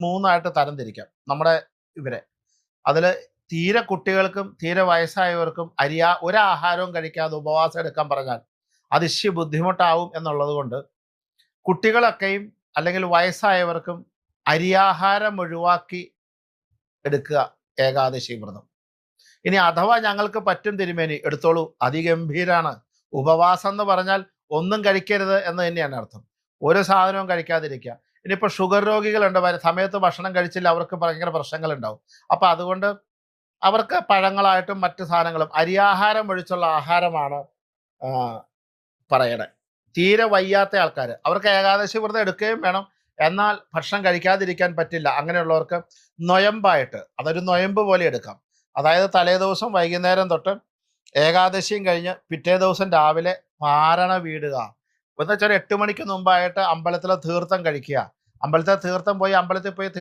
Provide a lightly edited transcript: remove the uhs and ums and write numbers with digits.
മൂന്നായിട്ട് തരംതിരിക്കാം നമ്മുടെ ഇവരെ. അതിൽ തീരെ കുട്ടികൾക്കും തീരെ വയസ്സായവർക്കും ഒരാഹാരവും കഴിക്കാതെ ഉപവാസം എടുക്കാൻ പറഞ്ഞാൽ അത് ഇശ്ശി ബുദ്ധിമുട്ടാവും എന്നുള്ളത് കൊണ്ട് കുട്ടികളൊക്കെയും അല്ലെങ്കിൽ വയസ്സായവർക്കും അരിയാഹാരം ഒഴിവാക്കി എടുക്കുക ഏകാദശി വ്രതം. ഇനി അഥവാ ഞങ്ങൾക്ക് പറ്റും തിരുമേനി, എടുത്തോളൂ, അതിഗംഭീരാണ്. ഉപവാസം എന്ന് പറഞ്ഞാൽ ഒന്നും കഴിക്കരുത് എന്ന് തന്നെയാണ് അർത്ഥം. ഒരു സാധനവും കഴിക്കാതിരിക്കുക. ഇനിയിപ്പോൾ ഷുഗർ രോഗികളുണ്ട്, സമയത്ത് ഭക്ഷണം കഴിച്ചില്ല, അവർക്ക് ഭയങ്കര പ്രശ്നങ്ങളുണ്ടാവും. അപ്പം അതുകൊണ്ട് അവർക്ക് പഴങ്ങളായിട്ടും മറ്റു സാധനങ്ങളും അരിയാഹാരം ഒഴിച്ചുള്ള ആഹാരമാണ് പറയണേ. തീരെ വയ്യാത്ത ആൾക്കാർ, അവർക്ക് ഏകാദശി വ്രതം എടുക്കുകയും വേണം, എന്നാൽ ഭക്ഷണം കഴിക്കാതിരിക്കാൻ പറ്റില്ല. അങ്ങനെയുള്ളവർക്ക് നൊയമ്പായിട്ട് അതൊരു നൊയമ്പ് പോലെ എടുക്കാം. അതായത് തലേദിവസം വൈകുന്നേരം തൊട്ട് ഏകാദശിയും കഴിഞ്ഞ് പിറ്റേ ദിവസം രാവിലെ പാരണ വീടുക എന്ന് വെച്ചാൽ 8 മണിക്ക് മുമ്പായിട്ട് അമ്പലത്തിലെ തീർത്ഥം കഴിക്കുക. അമ്പലത്തിലെ തീർത്ഥം പോയി